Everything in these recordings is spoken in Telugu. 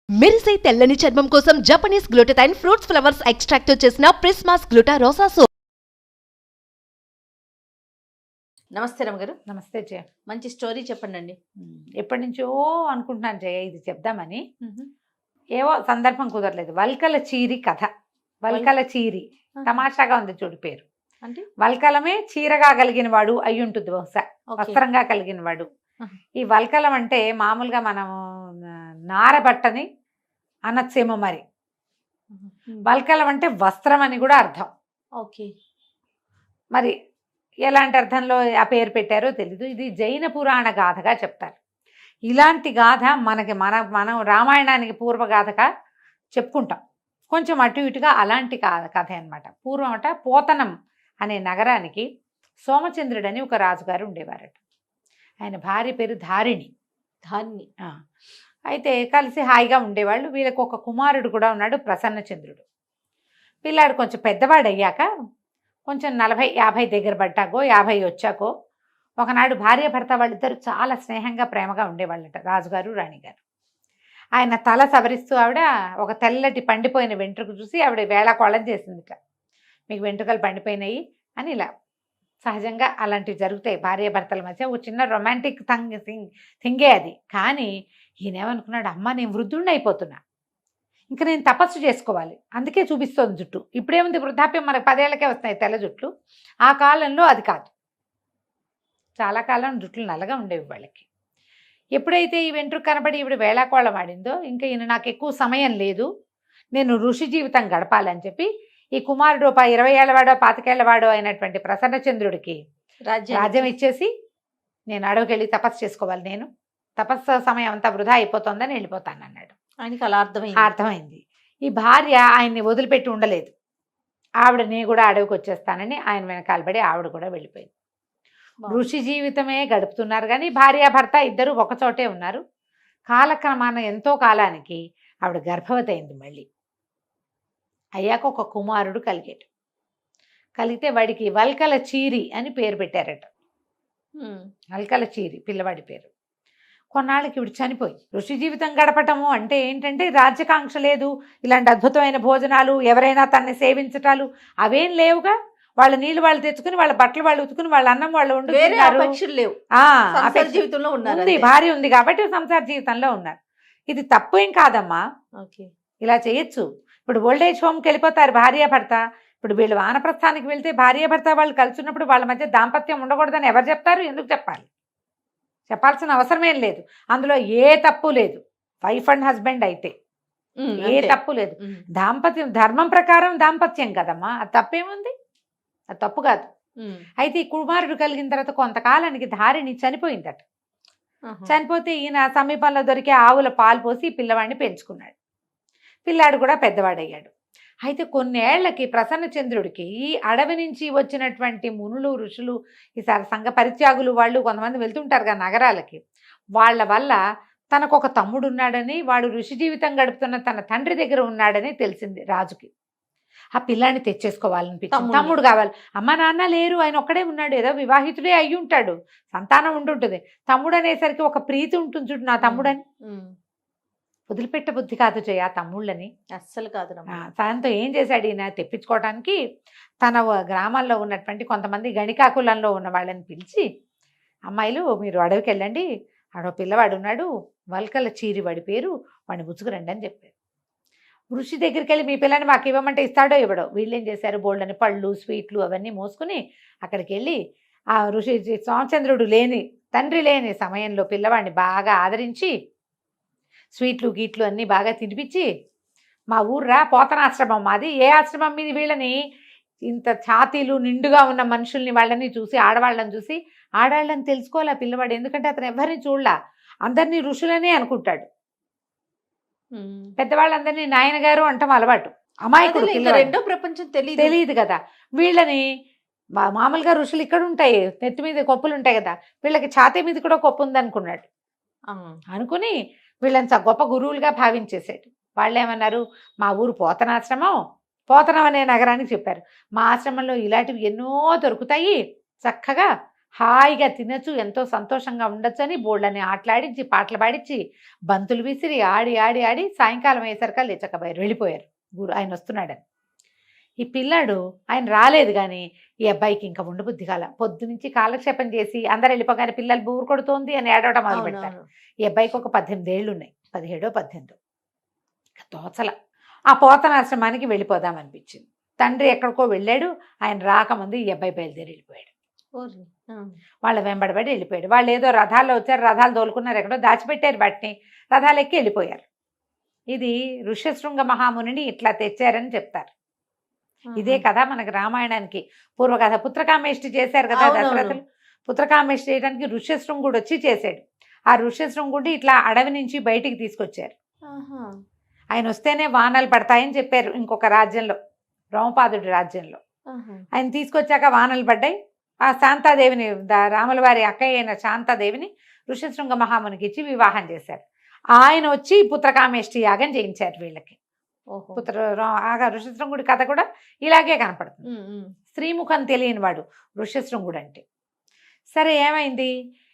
మెరిసే తెల్లని చర్మం కోసం Japanese glutathione fruits flowers extract తో చేసిన ప్రిస్మాస్ గ్లూటా రోసా సోప్. నమస్తే రమగారు. నమస్తే జయ. మంచి స్టోరీ చెప్పండి. ఎప్పటి నుంచో అనుకుంటున్నాను జయ ఇది చెప్దామని, ఏవో సందర్భం కుదరలేదు. వల్కల చీరి కథ. వల్కల చీరి తమాషాగా ఉంది చూడు పేరు. అంటే వల్కలమే చీరగా కలిగిన వాడు అయి ఉంటుంది, బహుశా వస్త్రంగా కలిగిన వాడు. ఈ వల్కలం అంటే మామూలుగా మనం నారబట్టని అనొచ్చేమో మరి. వల్కలం అంటే వస్త్రం అని కూడా అర్థం. ఓకే, మరి ఎలాంటి అర్థంలో ఆ పేరు పెట్టారో తెలీదు. ఇది జైన పురాణ గాథగా చెప్తారు. ఇలాంటి గాథ మనం రామాయణానికి పూర్వగాథగా చెప్పుకుంటాం. కొంచెం అటు ఇటుగా అలాంటి కథ అనమాట. పూర్వం పోతనం అనే నగరానికి సోమచంద్రుడని ఒక రాజుగారు ఉండేవారట. ఆయన భార్య పేరు ధారిణి. అయితే కలిసి హాయిగా ఉండేవాళ్ళు. వీళ్ళకి ఒక కుమారుడు కూడా ఉన్నాడు, ప్రసన్నచంద్రుడు. పిల్లాడు కొంచెం పెద్దవాడు అయ్యాక, కొంచెం 40-50 దగ్గర పడ్డాకో 50 వచ్చాకో, ఒకనాడు భార్య భర్త వాళ్ళిద్దరు చాలా స్నేహంగా ప్రేమగా ఉండేవాళ్ళట, రాజుగారు రాణిగారు. ఆయన తల సవరిస్తూ ఆవిడ ఒక తెల్లటి పండిపోయిన వెంట్రుక చూసి ఆవిడ వేళాకోళం చేసిందిట. మీకు వెంట్రుకలు పండిపోయినాయి అని. ఇలా సహజంగా అలాంటివి జరుగుతాయి భార్య భర్తల మధ్య. ఒక చిన్న రొమాంటిక్ థింగే అది. కానీ ఈయనేమనుకున్నాడు, అమ్మ నేను వృద్ధుడిని అయిపోతున్నా, ఇంకా నేను తపస్సు చేసుకోవాలి, అందుకే చూపిస్తోంది జుట్టు. ఇప్పుడేముంది, వృద్ధాప్యం మనకు 10 ఏళ్లకే వస్తాయి తెల్ల జుట్లు. ఆ కాలంలో అది కాదు, చాలా కాలం జుట్లు నల్లగా ఉండేవి వాళ్ళకి. ఎప్పుడైతే ఈ వెంట్రుక కనబడి ఈవిడ వేళాకోళం ఆడిందో, ఇంకా ఈయన నాకు ఎక్కువ సమయం లేదు, నేను ఋషి జీవితం గడపాలని చెప్పి ఈ కుమారుడు 20 ఏళ్లవాడో 25 ఏళ్లవాడో అయినటువంటి ప్రసన్నచంద్రుడికి రాజ్యం ఇచ్చేసి, నేను అడవికి వెళ్ళి తపస్సు చేసుకోవాలి, నేను తపస్సు సమయం అంతా వృధా అయిపోతుందని వెళ్ళిపోతాను అన్నాడు. ఆయనకి అలా అర్థమైంది. ఈ భార్య ఆయన్ని వదిలిపెట్టి ఉండలేదు. ఆవిడ నేను కూడా అడవికి వచ్చేస్తానని ఆయన వెనకాలబడి ఆవిడ కూడా వెళ్ళిపోయింది. ఋషి జీవితమే గడుపుతున్నారు, కానీ భార్యాభర్త ఇద్దరు ఒకచోటే ఉన్నారు. కాలక్రమాన ఎంతో కాలానికి ఆవిడ గర్భవతి అయింది. మళ్ళీ అయ్యాక ఒక కుమారుడు కలిగితే వాడికి వల్కల చీరి అని పేరు పెట్టారట. వల్కల చీరి పిల్లవాడి పేరు. కొన్నాళ్ళకి ఇవిడు చనిపోయింది. ఋషి జీవితం గడపటము అంటే ఏంటంటే రాజ్యకాంక్ష లేదు, ఇలాంటి అద్భుతమైన భోజనాలు, ఎవరైనా తనని సేవించటాలు అవేం లేవుగా. వాళ్ళ నీళ్లు వాళ్ళు తెచ్చుకుని, వాళ్ళ బట్టలు వాళ్ళు ఉతుకుని, వాళ్ళ అన్నం వాళ్ళు లేవు. జీవితంలో ఉంది, భార్య ఉంది కాబట్టి సంసార జీవితంలో ఉన్నారు. ఇది తప్పు ఏం కాదమ్మా, ఇలా చేయొచ్చు. ఇప్పుడు ఓల్డేజ్ హోమ్కి వెళ్ళిపోతారు భార్యాభర్త. ఇప్పుడు వీళ్ళు వానప్రస్థానికి వెళ్తే భార్యాభర్త వాళ్ళు కలిసి ఉన్నప్పుడు వాళ్ళ మధ్య దాంపత్యం ఉండకూడదని ఎవరు చెప్తారు? ఎందుకు చెప్పాలి? చెప్పాల్సిన అవసరమేం లేదు. అందులో ఏ తప్పు లేదు. వైఫ్ అండ్ హస్బెండ్ అయితే ఏ తప్పు లేదు. దాంపత్యం ధర్మం ప్రకారం దాంపత్యం కదమ్మా, అది తప్పేముంది? అది తప్పు కాదు. అయితే ఈ కుమారుడు కలిగిన తర్వాత కొంతకాలానికి ధారిణి చనిపోయిందట. చనిపోతే ఈయన సమీపంలో దొరికే ఆవుల పాలు పోసి పిల్లవాడిని పెంచుకున్నాడు. పిల్లాడు కూడా పెద్దవాడయ్యాడు. అయితే కొన్నేళ్లకి ప్రసన్నచంద్రుడికి ఈ అడవి నుంచి వచ్చినటువంటి మునులు, ఋషులు, ఈ సంఘ పరిత్యాగులు వాళ్ళు కొంతమంది వెళ్తుంటారు కదా నగరాలకి, వాళ్ళ వల్ల తనకు ఒక తమ్ముడు ఉన్నాడని, వాడు ఋషి జీవితం గడుపుతున్న తన తండ్రి దగ్గర ఉన్నాడని తెలిసింది రాజుకి. ఆ పిల్లాన్ని తెచ్చేసుకోవాలనిపించింది. తమ్ముడు కావాలి. అమ్మ నాన్న లేరు, ఆయన ఒక్కడే ఉన్నాడు, ఏదో వివాహితుడే అయ్యి ఉంటాడు, సంతానం ఉంటుంటుంది. తమ్ముడు అనేసరికి ఒక ప్రీతి ఉంటుంది చూడు, నా తమ్ముడని. వదిలిపెట్ట బుద్ధి కాదు జయ తమ్ముళ్ళని, అస్సలు కాదు. దాంతో ఏం చేశాడు ఈయన, తెప్పించుకోవడానికి తన గ్రామాల్లో ఉన్నటువంటి కొంతమంది గణికాకులంలో ఉన్న వాళ్ళని పిలిచి, అమ్మాయిలు మీరు అడవికి వెళ్ళండి, ఆడో పిల్లవాడు ఉన్నాడు, వల్కల చీరి వాడి పేరు, వాడిని బుచ్చుకురండి అని చెప్పారు. ఋషి దగ్గరికి వెళ్ళి మీ పిల్లని మాకు ఇవ్వమంటే ఇస్తాడో ఇవ్వడో. వీళ్ళు ఏం చేశారు, బోల్డని పళ్ళు స్వీట్లు అవన్నీ మోసుకుని అక్కడికి వెళ్ళి ఆ ఋషి సోమచంద్రుడు తండ్రి లేని సమయంలో పిల్లవాడిని బాగా ఆదరించి స్వీట్లు గీట్లు అన్నీ బాగా తినిపించి, మా ఊర్రా పోతనాశ్రమం మాది, ఏ ఆశ్రమం మీద వీళ్ళని ఇంత ఛాతీలు నిండుగా ఉన్న మనుషుల్ని వాళ్ళని చూసి, ఆడవాళ్ళని చూసి ఆడవాళ్ళని తెలుసుకోవాలి ఆ పిల్లవాడు. ఎందుకంటే అతను ఎవరిని చూడలా, అందరినీ ఋషులనే అనుకుంటాడు. పెద్దవాళ్ళందరినీ నాయనగారు అంటాం అలవాటు. అమాయకుడు, రెండో ప్రపంచం తెలియదు కదా వీళ్ళని. మామూలుగా ఋషులు ఇక్కడ ఉంటాయి, నెత్తి మీద కొప్పులు ఉంటాయి కదా, వీళ్ళకి ఛాతీ మీద కూడా కొప్పు ఉందనుకున్నాడు. అనుకుని వీళ్ళని గొప్ప గురువులుగా భావించేసాడు. వాళ్ళు ఏమన్నారు, మా ఊరు పోతనం అనే నగరానికి చెప్పారు, మా ఆశ్రమంలో ఇలాంటివి ఎన్నో దొరుకుతాయి, చక్కగా హాయిగా తినచ్చు, ఎంతో సంతోషంగా ఉండొచ్చు అని బోళ్ళని ఆటలాడించి పాటలు పాడించి బంతులు విసిరి ఆడి ఆడి ఆడి సాయంకాలం అయ్యేసరికి లేచకపోయారు, వెళ్ళిపోయారు ఆయన వస్తున్నాడని. ఈ పిల్లాడు ఆయన రాలేదు, కానీ ఈ అబ్బాయికి ఇంకా ఉండబుద్ధి కాల. పొద్దు నుంచి కాలక్షేపం చేసి అందరు వెళ్ళిపోగానే పిల్లలు బూరు కొడుతోంది అని ఏడవడం మొదలు పెడతారు. ఈ అబ్బాయికి ఒక 18 ఏళ్ళు ఉన్నాయి, 17 18. తోచల ఆ పోతనాశ్రమానికి వెళ్ళిపోదామనిపించింది. తండ్రి ఎక్కడికో వెళ్ళాడు, ఆయన రాకముందు ఈ అబ్బాయి బయలుదేరి వెళ్ళిపోయాడు. వాళ్ళ వెంబడబడి వెళ్ళిపోయాడు. వాళ్ళు ఏదో రథాల్లో వచ్చారు, రథాలు తోలుకున్నారు, ఎక్కడో దాచిపెట్టారు, వాటిని రథాలు ఎక్కి వెళ్ళిపోయారు. ఇది ఋష్యశృంగ మహామునిని ఇట్లా తెచ్చారని చెప్తారు. ఇదే కథ మనకి రామాయణానికి పూర్వకథ. పుత్రకామేష్టి చేశారు కదా దశరథులు. పుత్రకామేష్టి చేయడానికి ఋష్యశృంగుడు వచ్చి చేశాడు. ఆ ఋష్యశృంగుడి ఇట్లా అడవి నుంచి బయటికి తీసుకొచ్చారు. ఆయన వస్తేనే వానలు పడతాయని చెప్పారు ఇంకొక రాజ్యంలో, రోమపాదుడి రాజ్యంలో. ఆయన తీసుకొచ్చాక వానలు పడ్డాయి. ఆ శాంతాదేవిని, రాముల వారి అక్కయ్య అయిన శాంతాదేవిని ఋష్యశృంగ మహామునికి ఇచ్చి వివాహం చేశారు. ఆయన వచ్చి పుత్రకామేష్టి యాగం చేయించారు వీళ్ళకి. ఋష్యశృంగుడి కథ కూడా ఇలాగే కనపడుతుంది. స్త్రీముఖం తెలియని వాడు ఋష్యశృంగుడు అంటే. సరే ఏమైంది,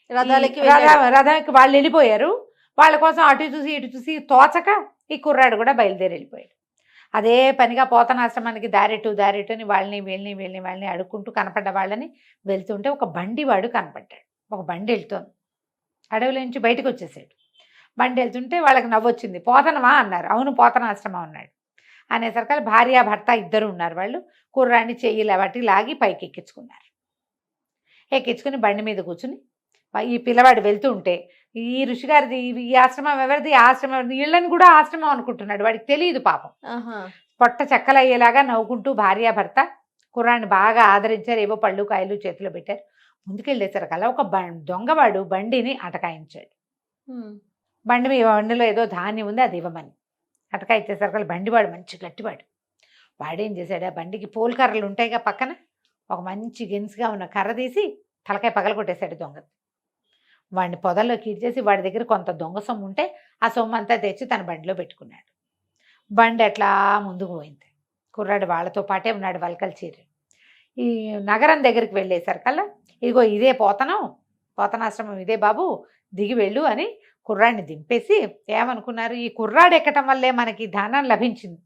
రథానికి వాళ్ళు వెళ్ళిపోయారు. వాళ్ళ కోసం అటు చూసి ఇటు చూసి తోచక ఈ కుర్రాడు కూడా బయలుదేరి వెళ్ళిపోయాడు. అదే పనిగా పోతనాశ్రమానికి దారెటు అని వాళ్ళని అడుక్కుంటూ కనపడ్డ వాళ్ళని వెళ్తుంటే ఒక బండి వాడు కనపడ్డాడు. ఒక బండి వెళ్తోంది, అడవిలో నుంచి బయటకు వచ్చేసాడు. బండి వెళ్తుంటే వాళ్ళకి నవ్వొచ్చింది. పోతనమా అన్నారు. అవును పోతనాశ్రమం అన్నాడు. అనేసరికి భార్య భర్త ఇద్దరు ఉన్నారు. వాళ్ళు కుర్రాన్ని చెయ్యిల బట్టి లాగి పైకి ఎక్కించుకున్నారు. ఎక్కించుకుని బండి మీద కూర్చుని ఈ పిల్లవాడు వెళ్తూ ఉంటే ఈ ఋషిగారిది, ఈ ఆశ్రమం ఎవరిది, ఆశ్రమం ఎవరిది, ఇళ్ళని కూడా ఆశ్రమం అనుకుంటున్నాడు. వాడికి తెలియదు పాపం. పొట్ట చెక్కలయ్యేలాగా నవ్వుకుంటూ భార్య భర్త కుర్రాన్ని బాగా ఆదరించారు. ఏవో పళ్ళు కాయలు చేతిలో పెట్టారు. ముందుకెళ్ళేసరికల్లా ఒక దొంగవాడు బండిని అటకాయించాడు. బండిలో ఏదో ధాన్యం ఉంది, అది ఇవ్వమని అటకాయించేసరికి బండివాడు మంచి గట్టివాడు. వాడేం చేశాడు, ఆ బండికి పోల్కర్రలు ఉంటాయిగా పక్కన, ఒక మంచి గెన్స్గా ఉన్న కర్ర తీసి తలకాయ పగల కొట్టేశాడు దొంగ. వాడిని పొదల్లో కీడ్చేసి వాడి దగ్గర కొంత దొంగ సొమ్ము ఉంటే ఆ సొమ్ము అంతా తెచ్చి తన బండిలో పెట్టుకున్నాడు. బండి అట్లా ముందుకు పోయింది. కుర్రాడు వాళ్ళతో పాటే ఉన్నాడు, వలకల చీర. ఈ నగరం దగ్గరికి వెళ్ళేసరికల్లా ఇదిగో ఇదే పోతనాశ్రమం ఇదే బాబు, దిగి వెళ్ళు అని కుర్రాడిని దింపేసి ఏమనుకున్నారు, ఈ కుర్రాడు ఎక్కటం వల్లే మనకి ధనం లభించింది.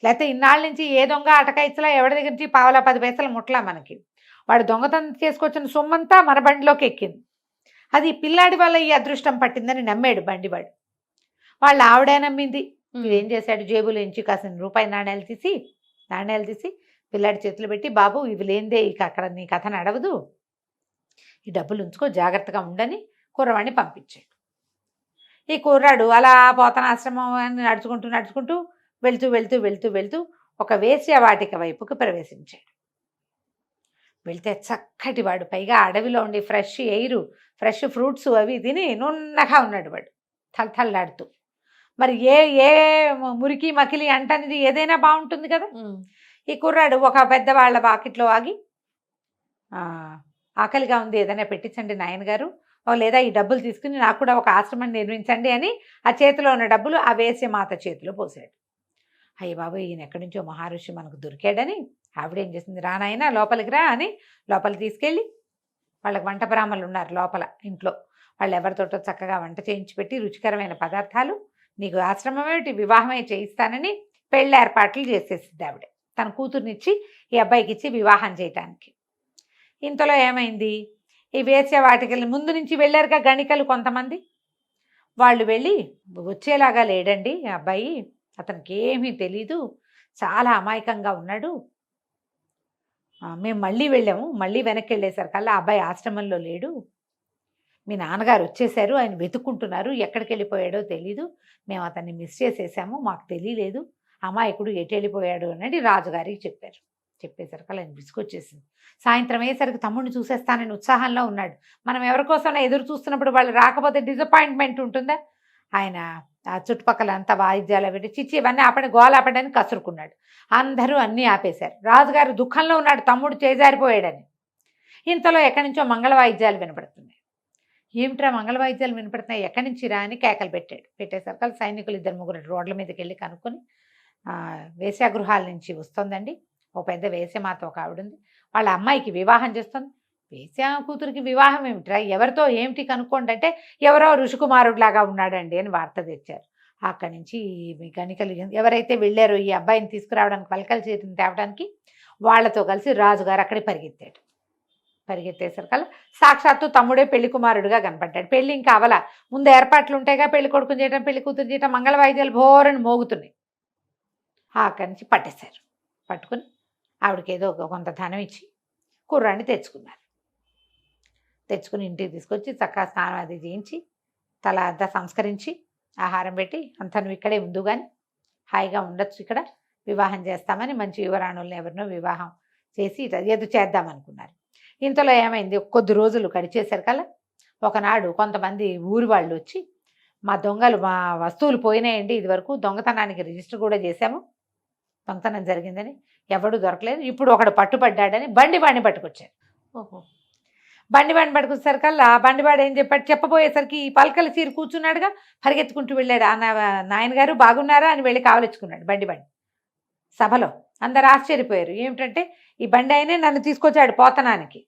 లేకపోతే ఇన్నాళ్ళ నుంచి ఏ దొంగ అటకాయిచ్చలా ఎవరి దగ్గర నుంచి పావలా 10 పైసలు ముట్లా మనకి. వాడు దొంగతనం చేసుకొచ్చిన సొమ్మంతా మన బండిలోకి ఎక్కింది. అది పిల్లాడి వల్ల ఈ అదృష్టం పట్టిందని నమ్మాడు బండివాడు. వాళ్ళ ఆవిడే నమ్మింది. ఏం చేశాడు, జేబులోంచి కాసిన రూపాయి నాణ్యాలు తీసి పిల్లాడి చేతులు పెట్టి, బాబు ఇవి లేనిదే ఇక అక్కడ నీ కథ నడవదు, ఈ డబ్బులు ఉంచుకో, జాగ్రత్తగా ఉండని కుర్రవాడిని పంపించాడు. ఈ కుర్రాడు అలా పోతనాశ్రమం నడుచుకుంటూ వెళ్తూ ఒక వేశ్యవాటిక వైపుకు ప్రవేశించాడు. వెళ్తే చక్కటి వాడు, పైగా అడవిలో ఉండి ఫ్రెష్ ఎయిర్, ఫ్రెష్ ఫ్రూట్స్ అవి తిని నున్నగా ఉన్నాడు వాడు, తలతల్లాడుతూ. మరి ఏ మురికి మకిలి అంటనేది ఏదైనా బాగుంటుంది కదా. ఈ కుర్రాడు ఒక పెద్దవాళ్ళ వాకిట్లో ఆగి, ఆకలిగా ఉంది, ఏదైనా పెట్టించండి నాయనగారు, లేదా ఈ డబ్బులు తీసుకుని నాకు కూడా ఒక ఆశ్రమం నిర్మించండి అని ఆ చేతిలో ఉన్న డబ్బులు ఆ వేశ్యమాత చేతిలో పోసాడు. అయ్య బాబు, ఈయన ఎక్కడి నుంచో మహర్షి మనకు దొరికాడని ఆవిడేం చేసింది, రానాయన లోపలికి రా అని లోపలికి తీసుకెళ్ళి, వాళ్ళకి వంట బ్రాహ్మణులు ఉన్నారు లోపల ఇంట్లో, వాళ్ళు ఎవరితోటో చక్కగా వంట చేయించి పెట్టి రుచికరమైన పదార్థాలు, నీకు ఆశ్రమం ఏమిటి వివాహమే చేయిస్తానని పెళ్ళి ఏర్పాట్లు చేసేసింది ఆవిడ. తన కూతుర్నిచ్చి ఈ అబ్బాయికి ఇచ్చి వివాహం చేయటానికి. ఇంతలో ఏమైంది, ఈ వేశ్యవాటికలు ముందు నుంచి వెళ్ళారుగా గణికలు కొంతమంది, వాళ్ళు వెళ్ళి వచ్చేలాగా లేడండి అబ్బాయి, అతనికి ఏమీ తెలీదు, చాలా అమాయకంగా ఉన్నాడు, మేము మళ్ళీ వెళ్ళాము, మళ్ళీ వెనక్కి వెళ్ళేసరికల్లా అబ్బాయి ఆశ్రమంలో లేడు, మీ నాన్నగారు వచ్చేసారు, ఆయన వెతుక్కుంటున్నారు, ఎక్కడికి వెళ్ళిపోయాడో తెలీదు, మేము అతన్ని మిస్ చేసేసాము, మాకు తెలియలేదు, అమాయకుడు ఎటు వెళ్ళిపోయాడు అని రాజుగారికి చెప్పారు. చెప్పేసరికి ఆయన విసుకొచ్చేసింది. సాయంత్రం అయ్యేసరికి తమ్ముడిని చూసేస్తానని ఉత్సాహంలో ఉన్నాడు. మనం ఎవరికోసం ఎదురు చూస్తున్నప్పుడు వాళ్ళు రాకపోతే డిసప్పాయింట్మెంట్ ఉంటుందా. ఆయన ఆ చుట్టుపక్కల అంతా వాయిద్యాలు పెట్టి చిచ్చి ఇవన్నీ గోల ఆపడానికి కసురుకున్నాడు. అందరూ అన్నీ ఆపేశారు. రాజుగారు దుఃఖంలో ఉన్నాడు, తమ్ముడు చేజారిపోయాడని. ఇంతలో ఎక్కడి నుంచో మంగళ వాయిద్యాలు వినపడుతున్నాయి. ఏమిట్రా మంగళ వాయిద్యాలు వినపడుతున్నాయి, ఎక్కడి నుంచి రా అని కేకలు పెట్టాడు. పెట్టేసరికి సైనికులు 2-3 రోడ్ల మీదకి వెళ్ళి కనుక్కొని, వేశ్యాగృహాల నుంచి వస్తుందండి, ఓ పెద్ద వేశ్యమాత ఒక ఆవిడ ఉంది, వాళ్ళ అమ్మాయికి వివాహం చేస్తుంది, వేశ్య కూతురికి వివాహం ఏమిట్రా, ఎవరితో ఏమిటి కనుక్కోండి అంటే ఎవరో ఋషికుమారుడిలాగా ఉన్నాడండి అని వార్త తెచ్చారు. అక్కడి నుంచి ఈ గణికలు ఎవరైతే వెళ్ళారో ఈ అబ్బాయిని తీసుకురావడానికి పలకల చీరని తేవడానికి వాళ్ళతో కలిసి రాజుగారు అక్కడికి పరిగెత్తాడు. పరిగెత్తేసరికల్లా సాక్షాత్తు తమ్ముడే పెళ్లి కుమారుడుగా కనపడ్డాడు. పెళ్లి ఇంకా అవల, ముందు ఏర్పాట్లు ఉంటాయిగా, పెళ్లి కొడుకుని చేయటం పెళ్లి కూతురు చేయటం, మంగళ వాయిద్యాలు భోరని మోగుతున్నాయి. అక్కడి నుంచి పట్టేశారు. పట్టుకుని ఆవిడకి ఏదో కొంత ధనం ఇచ్చి కుర్రాన్ని తెచ్చుకున్నారు. తెచ్చుకుని ఇంటికి తీసుకొచ్చి చక్కగా స్నానం అది చేయించి తల అంతా సంస్కరించి ఆహారం పెట్టి అంతా నువ్వు ఇక్కడే ఉండు కానీ హాయిగా ఉండొచ్చు, ఇక్కడ వివాహం చేస్తామని మంచి యువరాణుల్ని ఎవరినో వివాహం చేసి ఎదు చేద్దామనుకున్నారు. ఇంతలో ఏమైంది, కొద్ది రోజులు గడిచేసరికల్లా ఒకనాడు కొంతమంది ఊరి వాళ్ళు వచ్చి మా దొంగలు మా వస్తువులు పోయినాయండి, ఇదివరకు దొంగతనానికి రిజిస్టర్ కూడా చేశాము, దొంగతనం జరిగిందని ఎవడు దొరకలేదు, ఇప్పుడు ఒకడు పట్టుబడ్డాడని బండివాడిని పట్టుకొచ్చారు. ఓహో. బండివాడిని పట్టుకొచ్చేసరికల్లా బండివాడు ఏం చెప్పాడు, చెప్పబోయేసరికి ఈ పలకల చీర కూర్చున్నాడుగా, పరిగెత్తుకుంటూ వెళ్ళాడు. నాయనగారు బాగున్నారా అని వెళ్ళి కావలించుకున్నాడు బండివాడిని. సభలో అందరు ఆశ్చర్యపోయారు, ఏమిటంటే ఈ బండి అయినే నన్ను తీసుకొచ్చాడు పోతనానికి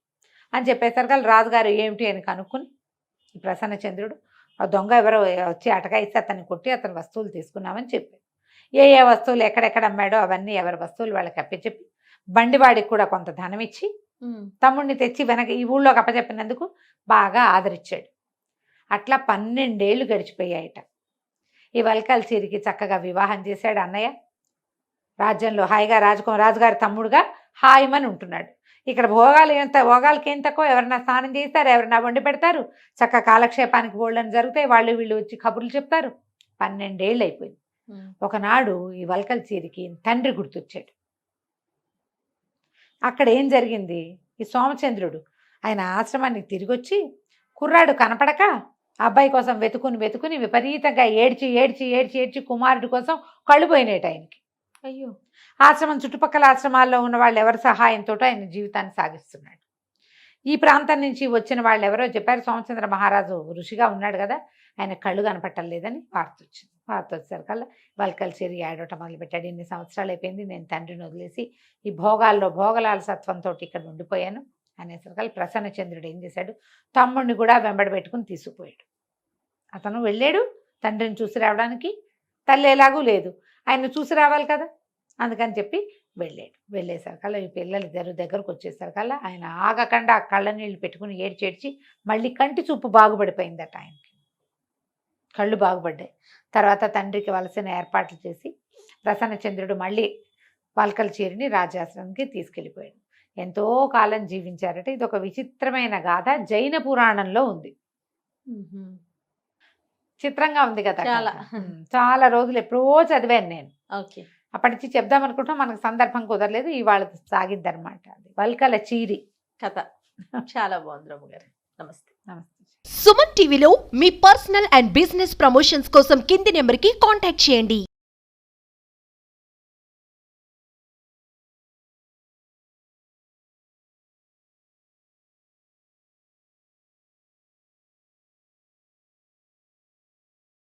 అని చెప్పేసరికి రాజుగారు ఏమిటి అని కనుక్కుని ఈ ప్రసన్నచంద్రుడు ఆ దొంగ ఎవరో వచ్చి అటకాయిస్తే అతన్ని కొట్టి అతని వస్తువులు తీసుకున్నామని చెప్పారు. ఏ ఏ వస్తువులు ఎక్కడెక్కడ అమ్మాడో అవన్నీ ఎవరి వస్తువులు వాళ్ళకి అప్పచెప్పి బండివాడికి కూడా కొంత ధనం ఇచ్చి తమ్ముడిని తెచ్చి వెనక ఈ ఊళ్ళోకి అప్పచెప్పినందుకు బాగా ఆదరించాడు. అట్లా 12 ఏళ్ళు గడిచిపోయాయట. ఈ వల్కల్ చీరికి చక్కగా వివాహం చేశాడు అన్నయ్య. రాజ్యంలో హాయిగా రాజుగారి తమ్ముడుగా హాయిమని ఉంటున్నాడు. ఇక్కడ భోగాలకి ఏం తక్కువ, ఎవరైనా స్నానం చేస్తారు, ఎవరైనా వండి పెడతారు, చక్క కాలక్షేపానికి బోళ్ళని జరుగుతాయి, వాళ్ళు వీళ్ళు వచ్చి కబుర్లు చెప్తారు. 12 ఏళ్ళు అయిపోయింది. ఒకనాడు ఈ వల్కల్ చీరికి తండ్రి గుర్తొచ్చాడు. అక్కడ ఏం జరిగింది, ఈ సోమచంద్రుడు ఆయన ఆశ్రమానికి తిరిగి వచ్చి కుర్రాడు కనపడక అబ్బాయి కోసం వెతుకుని విపరీతంగా ఏడ్చి కుమారుడి కోసం కళ్ళు పోయినాయి ఆయనకి. అయ్యో. ఆశ్రమం చుట్టుపక్కల ఆశ్రమాల్లో ఉన్న వాళ్ళు ఎవరి సహాయంతో ఆయన జీవితాన్ని సాగిస్తున్నాడు. ఈ ప్రాంతం నుంచి వచ్చిన వాళ్ళు ఎవరో చెప్పారు, సోమచంద్ర మహారాజు ఋషిగా ఉన్నాడు కదా, ఆయన కళ్ళు కనపట్టలేదని వార్త వచ్చింది. వార్త వచ్చేసరికల్లా వల్కల్ చీరి ఏడవటం మొదలుపెట్టాడు. ఇన్ని సంవత్సరాలు అయిపోయింది, నేను తండ్రిని వదిలేసి ఈ భోగాల సత్వంతో ఇక్కడ ఉండిపోయాను అనేసరికల్లా ప్రసన్నచంద్రుడు ఏం చేశాడు, తమ్ముడిని కూడా వెంబడి పెట్టుకుని తీసుకుపోయాడు. అతను వెళ్ళాడు తండ్రిని చూసి రావడానికి, తల్లి ఎలాగూ లేదు, ఆయన చూసి రావాలి కదా, అందుకని చెప్పి వెళ్ళాడు. వెళ్ళేసరికల్లా ఈ పిల్లలు ఇద్దరు దగ్గరకు వచ్చేసరికల్లా ఆయన ఆగకుండా కళ్ళ నీళ్ళు పెట్టుకుని ఏడ్చి మళ్ళీ కంటి చూపు బాగుపడిపోయిందట. ఆయనకి కళ్ళు బాగుపడ్డాయి. తర్వాత తండ్రికి వలసిన ఏర్పాట్లు చేసి ప్రసన్నచంద్రుడు మళ్ళీ వల్కల్ చీరిని రాజాశ్రమానికి తీసుకెళ్ళిపోయాడు. ఎంతో కాలం జీవించారట. ఇది ఒక విచిత్రమైన గాథ జైన పురాణంలో ఉంది. చిత్రంగా ఉంది కదా, చాలా రోజులు ఎప్పుడో చదివాను నేను. ఓకే. అప్పటి నుంచి చెప్దాం అనుకుంటా, మనకు సందర్భం కుదరలేదు, ఇవాళ సాగిద్ది అనమాట. అది వల్కల చీరి కథ. చాలా బాగుంది రమ్మ గారు. నమస్తే. నమస్తే. సుమన్ టీవీలో మీ పర్సనల్ అండ్ బిజినెస్ ప్రమోషన్స్ కోసం కింది నెంబర్కి కాంటాక్ట్ చేయండి.